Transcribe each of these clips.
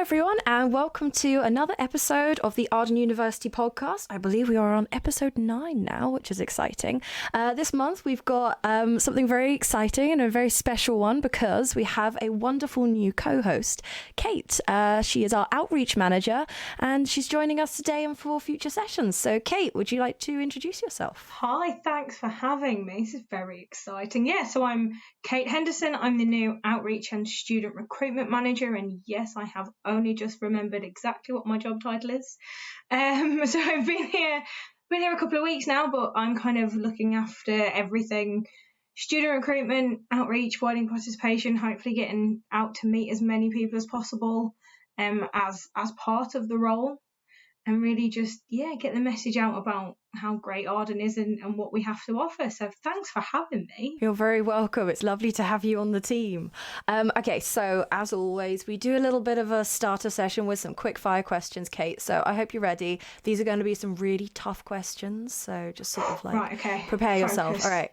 everyone, and welcome to another episode of the Arden University podcast. I believe we are on episode 9 now, which is exciting. This month we've got something very exciting and a very special one because we have a wonderful new co-host, Kate. She is our outreach manager and she's joining us today and for future sessions. So Kate, would you like to introduce yourself? Hi, thanks for having me. This is very exciting. Yeah, so I'm Kate Henderson. I'm the new outreach and student recruitment manager, and yes, I have only just remembered exactly what my job title is. So I've been here a couple of weeks now, but I'm kind of looking after everything: student recruitment, outreach, widening participation, hopefully getting out to meet as many people as possible as part of the role, and really just get the message out about how great Arden is and what we have to offer. So thanks for having me. You're very welcome. It's lovely to have you on the team. Okay, so as always, we do a little bit of a starter session with some quick fire questions, Kate. So I hope you're ready. These are going to be some really tough questions. So just sort of like prepare yourself. Focus. All right.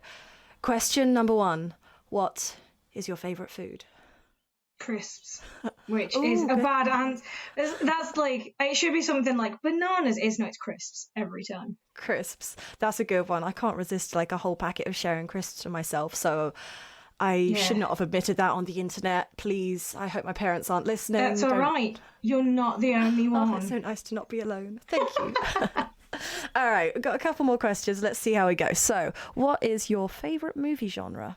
Question number 1. What is your favourite food? Crisps, which is a bad answer. That's like, it should be something like bananas. It's crisps every time. Crisps. That's a good one. I can't resist like a whole packet of sharing crisps to myself. So I should not have admitted that on the internet. Please. I hope my parents aren't listening. That's all right. You're not the only one. Oh, it's so nice to not be alone. Thank you. All right. We've got a couple more questions. Let's see how we go. So what is your favourite movie genre?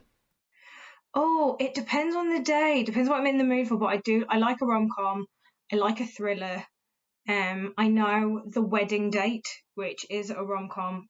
Oh, it depends on the day. Depends what I'm in the mood for. But I like a rom-com. I like a thriller. I know The Wedding Date, which is a rom-com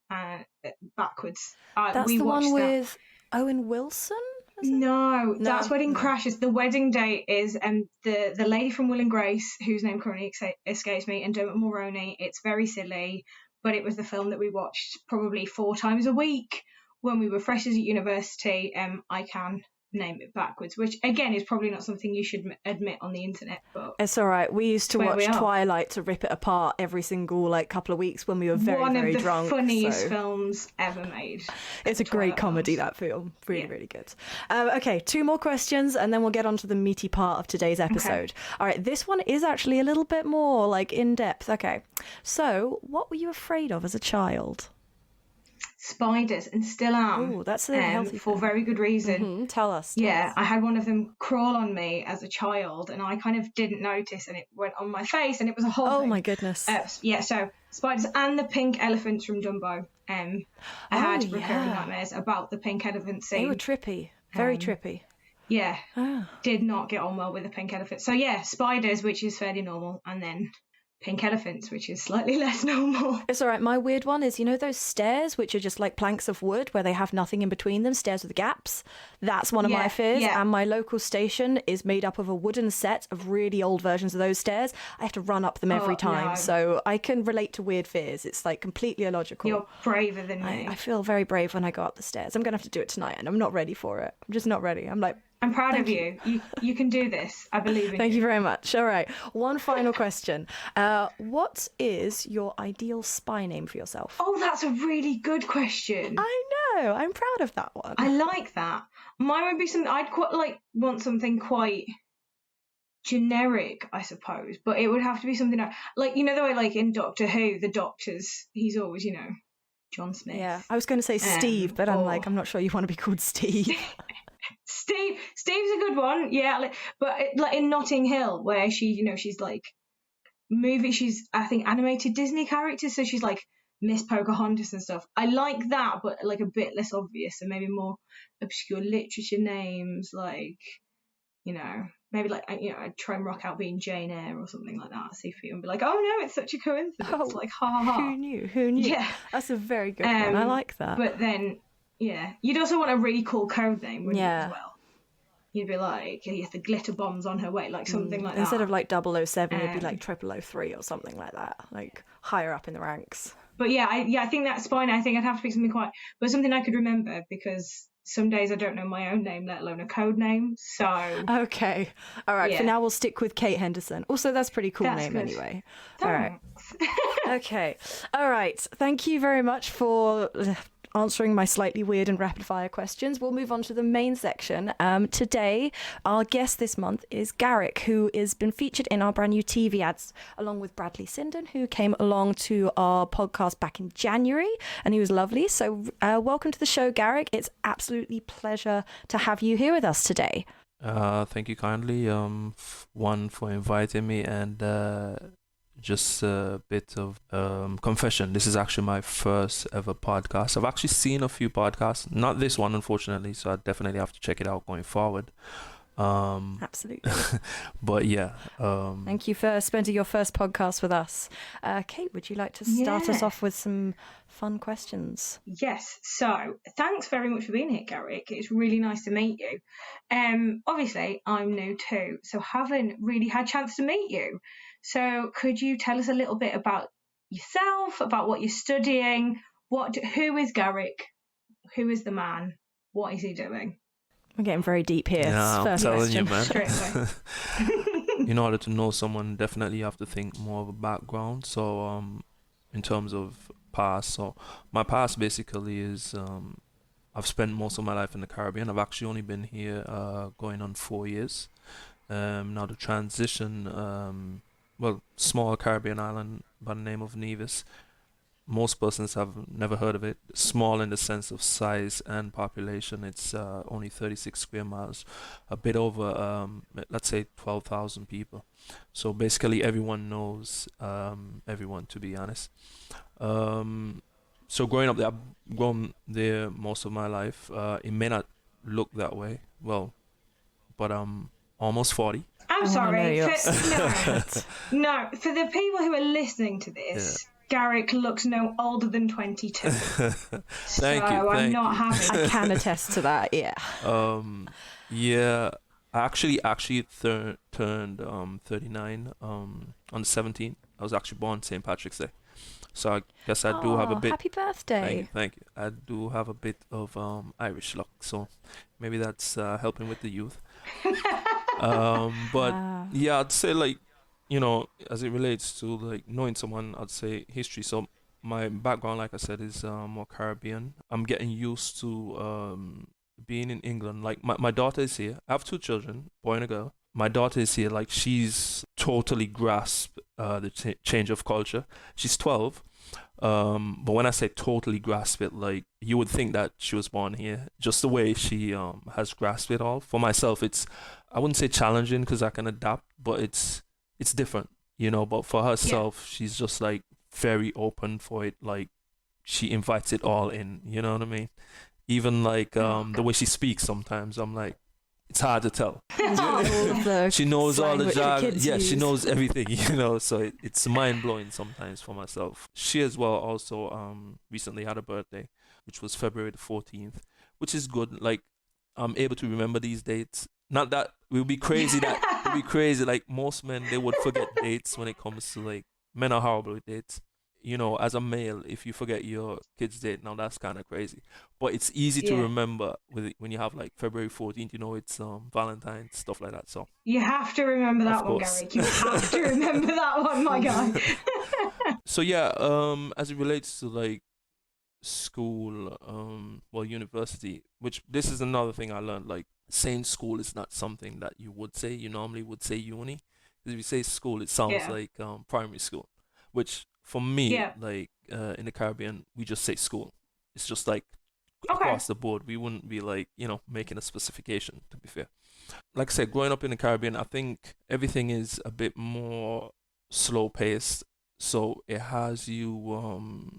backwards. That's the one with Owen Wilson? No, that's Wedding Crashes. The Wedding Date is the lady from Will and Grace, whose name currently escapes me, and Dermot Mulroney. It's very silly, but it was the film that we watched probably 4 times a week when we were freshers at university. I can name it backwards, which again is probably not something you should admit on the internet, but it's all right. We used to watch Twilight to rip it apart every single couple of weeks when we were very very drunk. One of the funniest films ever made. It's a great comedy, that film. Really good. Okay, 2 more questions and then we'll get on to the meaty part of today's episode. Okay. All right, this one is actually a little bit more in depth. Okay, so what were you afraid of as a child? Spiders, and still am. Oh, that's a healthy for very good reason. Mm-hmm. Tell us. I had one of them crawl on me as a child, and I kind of didn't notice, and it went on my face, and it was a whole thing. My goodness. So spiders and the pink elephants from Dumbo. I had recurring nightmares about the pink elephant scene. They were trippy, very trippy. Yeah, did not get on well with the pink elephant. So spiders, which is fairly normal, and then pink elephants, which is slightly less normal. It's all right. My weird one is, those stairs, which are just like planks of wood where they have nothing in between them, stairs with gaps. That's one of my fears. And my local station is made up of a wooden set of really old versions of those stairs. I have to run up them every time. No. So I can relate to weird fears. It's completely illogical. You're braver than me. I feel very brave when I go up the stairs. I'm going to have to do it tonight and I'm not ready for it. I'm just not ready. I'm proud of you. You can do this. I believe in you. Thank you very much. All right. One final question. What is your ideal spy name for yourself? Oh, that's a really good question. I know. I'm proud of that one. I like that. Mine would be something I'd quite want something quite generic, I suppose, but it would have to be something like the way in Doctor Who, the Doctors, he's always John Smith. Yeah, I was going to say Steve, but I'm not sure you want to be called Steve. Steve's a good one, but in Notting Hill, where she's she's I think animated Disney characters, so she's Miss Pocahontas and stuff. I like that, but a bit less obvious, and maybe more obscure literature names, maybe I'd try and rock out being Jane Eyre or something like that. See if you and be like, oh no, it's such a coincidence. Ha ha ha. Who knew? Yeah, that's a very good one. I like that. But then, you'd also want a really cool code name, wouldn't you, as well? You'd be like, the glitter bombs on her way, something like that. Instead of 007, it'd be 0003 or something like that, higher up in the ranks. But I think that's fine. I think I'd have to pick something I could remember, because some days I don't know my own name, let alone a code name. So okay, all right. For now, we'll stick with Kate Henderson. Also, that's a pretty cool name good. Anyway. Thanks. All right. Okay. All right. Thank you very much for answering my slightly weird and rapid fire questions, we'll move on to the main section. Today, our guest this month is Garrick, who has been featured in our brand new TV ads, along with Bradley Sinden, who came along to our podcast back in January, and he was lovely. So welcome to the show, Garrick. It's absolutely pleasure to have you here with us today. Thank you kindly, one, for inviting me, and just a bit of confession. This is actually my first ever podcast. I've actually seen a few podcasts, not this one, unfortunately, so I definitely have to check it out going forward. Absolutely. But yeah. Thank you for spending your first podcast with us. Kate, would you like to start us off with some fun questions? Yes. So thanks very much for being here, Garrick. It's really nice to meet you. Obviously, I'm new too, so haven't really had a chance to meet you. So could you tell us a little bit about yourself, about what you're studying? Who is Garrick? Who is the man? What is he doing? We're getting very deep here. Yeah, I'm First telling question. you, man. In order to know someone, definitely you have to think more of a background. So in terms of past, so my past basically is I've spent most of my life in the Caribbean. I've actually only been here going on 4 years. Now the transition, small Caribbean island by the name of Nevis. Most persons have never heard of it. Small in the sense of size and population. It's only 36 square miles, a bit over, let's say 12,000 people. So basically everyone knows everyone, to be honest. So growing up there, I've grown there most of my life. It may not look that way, but I'm almost 40. I'm sorry. No, for the people who are listeling to this, Garrick looks no older than 22. Thank you. I'm not having. I can attest to that. Yeah. Yeah. I actually turned 39 on the 17th. I was actually born St. Patrick's Day, so I guess I do have a bit. Happy birthday! Thank you. I do have a bit of Irish luck, so maybe that's helping with the youth. But yeah, I'd say, like, you know, as it relates to like knowing someone, I'd say history. So my background, like I said, is more Caribbean. I'm getting used to being in England. Like my daughter is here. I have 2 children, boy and a girl. My daughter is here. Like, she's totally grasped the change of culture. She's 12. But when I say totally grasp it, like, you would think that she was born here. Just the way she has grasped it all. For myself, it's, I wouldn't say challenging because I can adapt, but it's different, you know. But for herself, she's just like very open for it. Like, she invites it all in, you know what I mean? Even like the way she speaks sometimes, I'm like, it's hard to tell. She knows all the jargon. Yeah, she knows everything, you know. So it's mind blowing sometimes for myself. She as well also recently had a birthday, which was February the 14th, which is good. Like, I'm able to remember these dates. Not that it would be crazy. Like, most men, they would forget dates when it comes to, like, men are horrible with dates. You know, as a male, if you forget your kid's date, now that's kind of crazy. But it's easy to remember when you have, like, February 14th, you know, it's Valentine's, stuff like that. So you have to remember that one, Garrick. You have to remember that one, my guy. So yeah, as it relates to, like, school, university, which this is another thing I learned. Like, saying school is not something that you would say. You normally would say uni. Because if you say school, it sounds like primary school, which for me, like, in the Caribbean, we just say school. It's just like across the board. We wouldn't be, like, you know, making a specification, to be fair. Like I said, growing up in the Caribbean, I think everything is a bit more slow paced. So it has you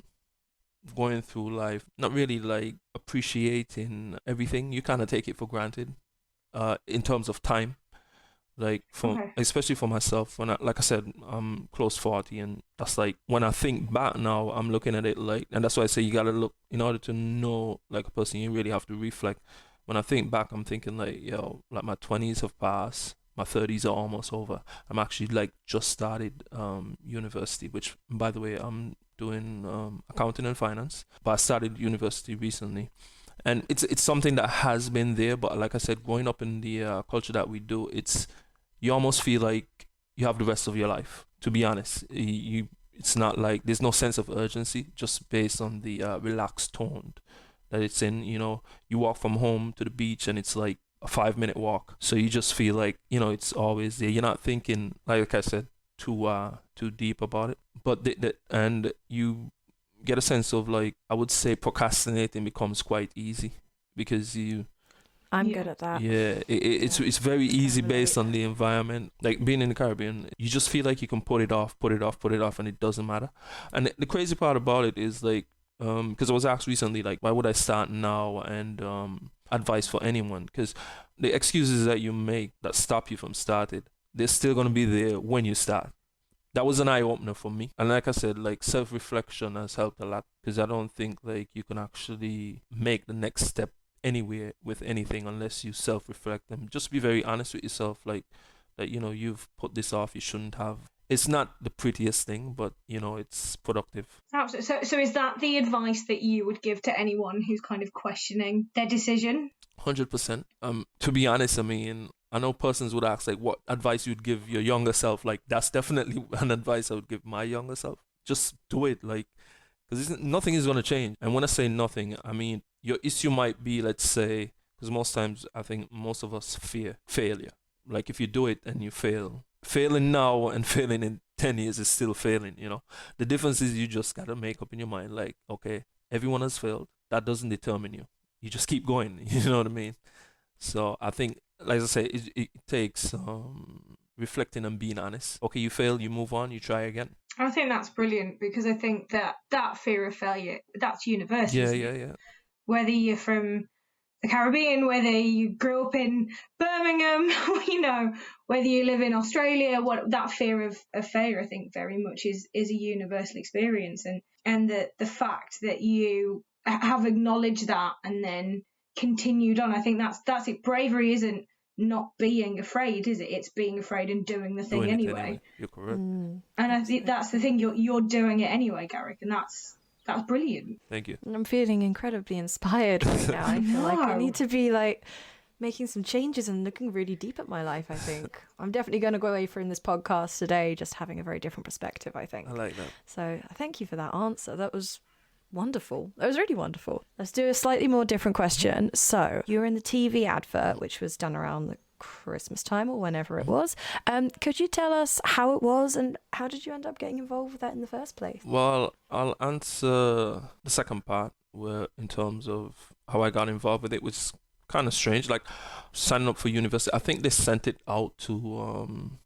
going through life, not really like appreciating everything. You kind of take it for granted in terms of time. Like, especially for myself, when like I said, I'm close 40, and that's like, when I think back now, I'm looking at it like, and that's why I say you gotta look, in order to know like a person, you really have to reflect. When I think back, I'm thinking like, yo, like, my 20s have passed, my 30s are almost over. I'm actually like just started university, which, by the way, I'm doing accounting and finance, but I started university recently. And it's something that has been there, but like I said, growing up in the culture that we do, you almost feel like you have the rest of your life, to be honest. You it's not like there's no sense of urgency just based on the relaxed tone that it's in. You walk from home to the beach and it's like a 5 minute walk, so you just feel like it's always there. You're not thinking, like I said, too deep about it, but and you get a sense of, like, I would say procrastinating becomes quite easy because I'm good at that. yeah, it's very easy based on the environment. Like being in the Caribbean, you just feel like you can put it off, and it doesn't matter. And the crazy part about it is, like, because I was asked recently, like, why would I start now? And advice for anyone, because the excuses that you make that stop you from starting, they're still gonna be there when you start. That was an eye opener for me. And like I said, like, self-reflection has helped a lot, because I don't think, like, you can actually make the next step anywhere with anything unless you self-reflect and just be very honest with yourself, like, that you've put this off, you shouldn't have. It's not the prettiest thing, but it's productive. Absolutely. So is that the advice that you would give to anyone who's kind of questioning their decision? 100%. To be honest, I mean, I know persons would ask, like, what advice you'd give your younger self. Like, that's definitely an advice I would give my younger self. Just do it, like, because nothing is going to change. And when I say nothing, I mean, your issue might be, let's say, because most times I think most of us fear failure. Like, if you do it and you fail, failing now and failing in 10 years is still failing, The difference is you just got to make up in your mind, like, okay, everyone has failed. That doesn't determine you. You just keep going, you know what I mean? So I think, like I say, it takes reflecting and being honest. Okay, you fail, you move on, you try again. I think that's brilliant, because I think that fear of failure, that's universal. Yeah. Whether you're from the Caribbean, whether you grew up in Birmingham, whether you live in Australia, that fear of failure, I think, very much is a universal experience. And the fact that you have acknowledged that and then continued on, I think that's it. Bravery isn't not being afraid, is it? It's being afraid and doing the thing anyway. You're correct. And I think that's the thing. You're doing it anyway, Garrick, and that's brilliant. Thank you. I'm feeling incredibly inspired right now. I feel like I need to be, like, making some changes and looking really deep at my life, I think. I'm definitely going to go away from this podcast today just having a very different perspective, I think. I like that. So thank you for that answer. That was wonderful. That was really wonderful. Let's do a slightly more different question. So you were in the TV advert, which was done around the Christmas time or whenever it was. Could you tell us how it was and how did you end up getting involved with that in the first place? Well, I'll answer the second part, where in terms of how I got involved with it, which is kind of strange. Like, signing up for university, I think they sent it out to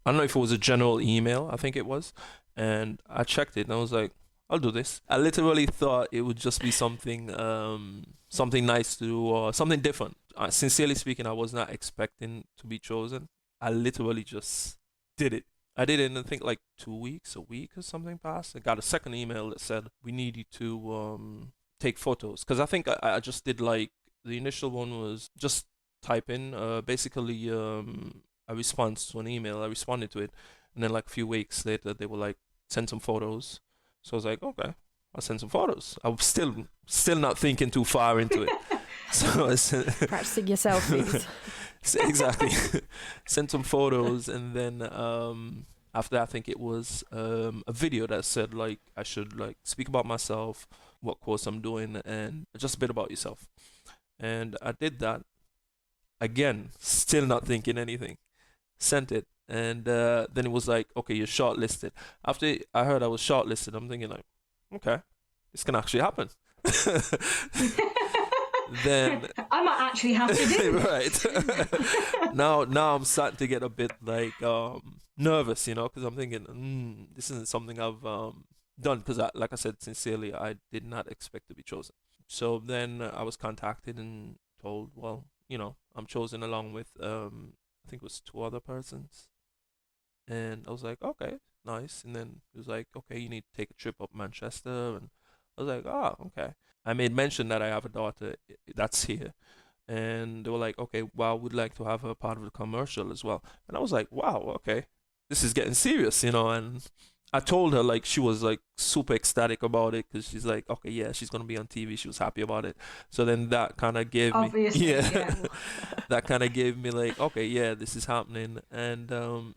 I don't know if it was a general email, I think it was, and I checked it and I was like, I'll do this. I literally thought it would just be something nice to do or something different. Sincerely speaking, I was not expecting to be chosen. I literally just did it. I did it in, I think, like 2 weeks, a week or something passed. I got a second email that said, we need you to take photos. Because I think I just did, like, the initial one was just type in basically a response to an email. I responded to it. And then, like, a few weeks later, they were like, send some photos. So I was like, okay, I'll send some photos. I was still not thinking too far into it. So I practicing your selfies. Exactly. Sent some photos, and then after that, I think it was a video that said, like, I should, like, speak about myself, what course I'm doing, and just a bit about yourself. And I did that. Again, still not thinking anything. Sent it. And then it was like, okay, you're shortlisted. After I heard I was shortlisted, I'm thinking, like, okay, this can actually happen. Then I might actually have to do right. now I'm starting to get a bit, like, nervous, because I'm thinking, this isn't something I've done, because like I said, sincerely, I did not expect to be chosen. So then I was contacted and told, well, I'm chosen along with I think it was 2 other persons. And I was like, okay, nice. And then it was like, okay, you need to take a trip up Manchester. And I was like, oh, okay. I made mention that I have a daughter that's here. And they were like, okay, well, we'd like to have her part of the commercial as well. And I was like, wow, okay, this is getting serious, And I told her, like, she was, like, super ecstatic about it, because she's like, okay, yeah, she's going to be on TV. She was happy about it. So then that kind of gave obviously, me, yeah. That kind of gave me, like, okay, yeah, this is happening. And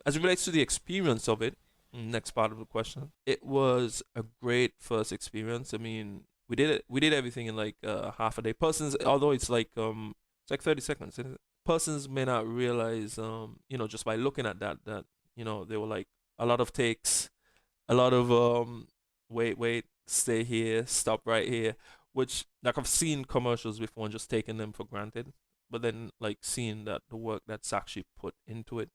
as it relates to the experience of it, Next part of the question. It was a great first experience. I mean, we did everything in like half a day. Persons, although it's like 30 seconds. Persons may not realize, just by looking at that, they were like a lot of takes, a lot of wait, stay here, stop right here, which like I've seen commercials before and just taking them for granted, but then like seeing that the work that's actually put into it,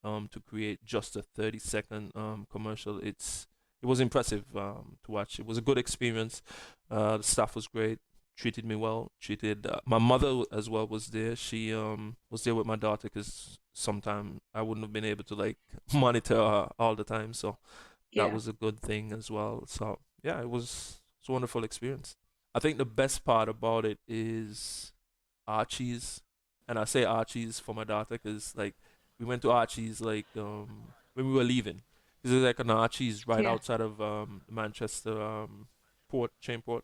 to create just a 30-second commercial, it was impressive to watch. It was a good experience. The staff was great, treated me well, treated my mother as well was there. She was there with my daughter because sometime I wouldn't have been able to like monitor her all the time, so that Yeah. was a good thing as well. So yeah, it's a wonderful experience. I think the best part about it is Archie's, and I say Archie's for my daughter because like we went to Archie's like when we were leaving. This is like an Archie's right Yeah. outside of Manchester port chain port.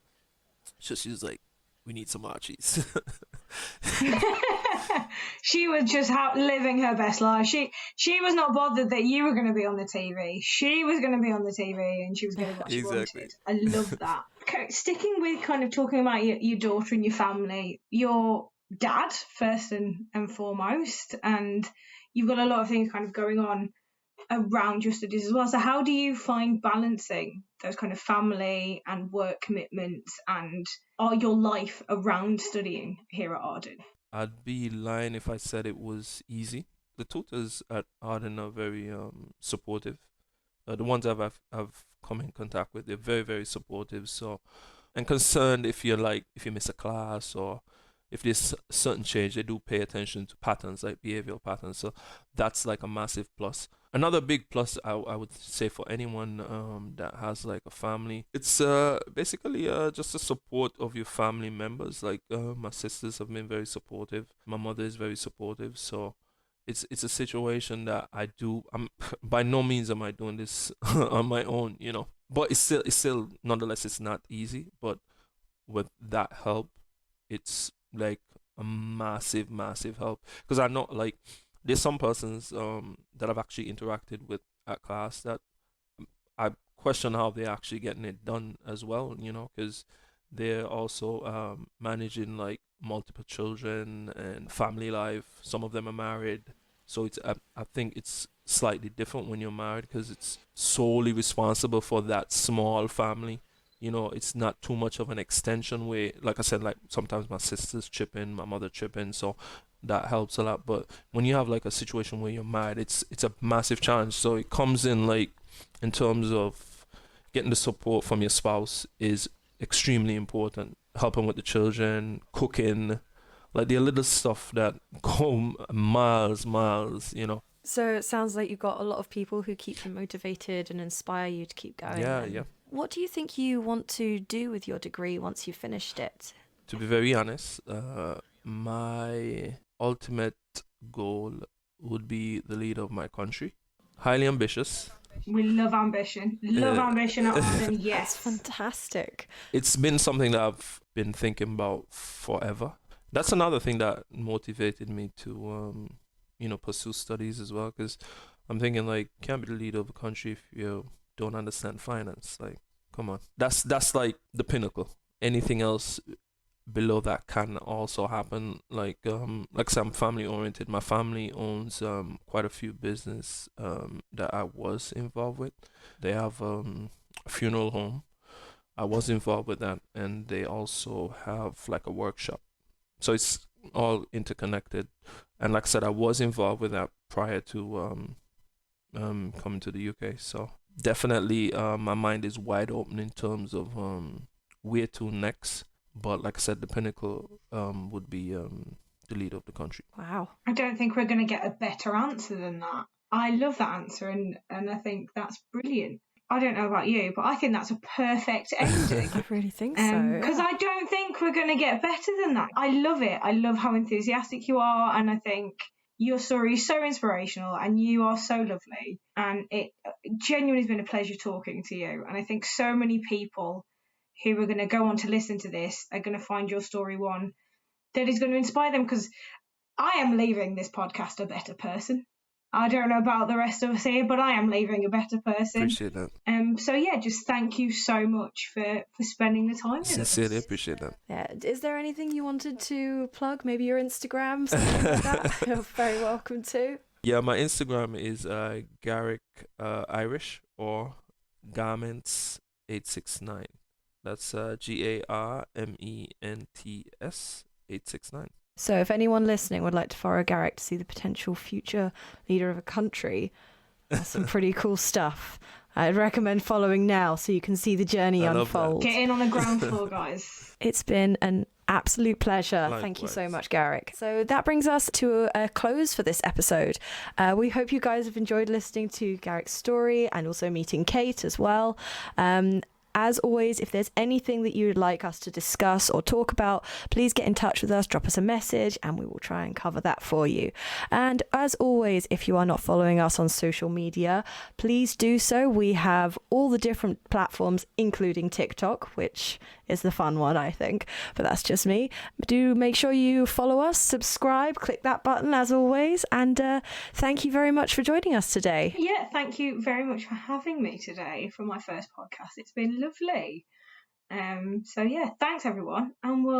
So she's like, we need some Archie's. She was just out living her best life. She was not bothered that you were going to be on the TV. She was going to be on the TV and she was going to what she Exactly. wanted. I love that. Okay, sticking with kind of talking about your daughter and your family, your dad first and foremost, and you've got a lot of things kind of going on around your studies as well. So how do you find balancing those kind of family and work commitments and your life around studying here at Arden? I'd be lying if I said it was easy. The tutors at Arden are very supportive. The ones I've come in contact with, they're very very supportive. So, and concerned if you miss a class or if there's certain change, they do pay attention to patterns like behavioral patterns. So that's like a massive plus. Another big plus I would say for anyone that has like a family, it's basically just the support of your family members. Like my sisters have been very supportive. My mother is very supportive. So it's a situation that I do. I'm by no means am I doing this on my own, But it's still nonetheless it's not easy. But with that help, it's like a massive massive help because I know like there's some persons that I've actually interacted with at class that I question how they're actually getting it done as well, because they're also managing like multiple children and family life. Some of them are married, so I think it's slightly different when you're married because it's solely responsible for that small family. It's not too much of an extension where, like I said, like sometimes my sisters chip in, my mother chip in, so that helps a lot. But when you have like a situation where you're married, it's a massive challenge. So it comes in like in terms of getting the support from your spouse is extremely important. Helping with the children, cooking, like the little stuff that go miles. So it sounds like you've got a lot of people who keep you motivated and inspire you to keep going. Yeah, then. yeah. What do you think you want to do with your degree once you've finished it? To be very honest, my ultimate goal would be the leader of my country. Highly ambitious. We love ambition. Love ambition at Arden, That's yes. fantastic. It's been something that I've been thinking about forever. That's another thing that motivated me to, pursue studies as well. Because I'm thinking like, you can't be the leader of a country if you don't understand finance. Like, come on, that's like the pinnacle. Anything else below that can also happen. Like I said, I'm family oriented. My family owns quite a few business that I was involved with. They have a funeral home. I was involved with that, and they also have like a workshop. So it's all interconnected. And like I said, I was involved with that prior to coming to the UK. So definitely, my mind is wide open in terms of where to next. But like I said, the pinnacle would be the leader of the country. Wow. I don't think we're going to get a better answer than that. I love that answer, and I think that's brilliant. I don't know about you, but I think that's a perfect ending. I really think so. Because I don't think we're going to get better than that. I love it. I love how enthusiastic you are, and I think your story is so inspirational, and you are so lovely. And it genuinely has been a pleasure talking to you. And I think so many people who are going to go on to listen to this are going to find your story one that is going to inspire them, because I am leaving this podcast a better person. I don't know about the rest of us here, but I am leaving a better person. Appreciate that. So yeah, just thank you so much for spending the time with Sincerely us. appreciate that. Yeah. Is there anything you wanted to plug? Maybe your Instagram, something like that? You're very welcome to. Yeah, my Instagram is Garrick Irish or Garments869. That's GARMENTS 869. So if anyone listening would like to follow Garrick to see the potential future leader of a country, that's some pretty cool stuff. I'd recommend following now so you can see the journey unfold. Get in on the ground floor, guys. It's been an absolute pleasure. Likewise. Thank you so much, Garrick. So that brings us to a close for this episode. We hope you guys have enjoyed listening to Garrick's story and also meeting Kate as well. As always, if there's anything that you would like us to discuss or talk about, please get in touch with us, drop us a message, and we will try and cover that for you. And as always, if you are not following us on social media, please do so. We have all the different platforms, including TikTok, which is the fun one, I think, but that's just me. Do make sure you follow us, subscribe, click that button as always, and thank you very much for joining us today. Yeah, thank you very much for having me today for my first podcast. It's been lovely. So yeah, thanks everyone, and we'll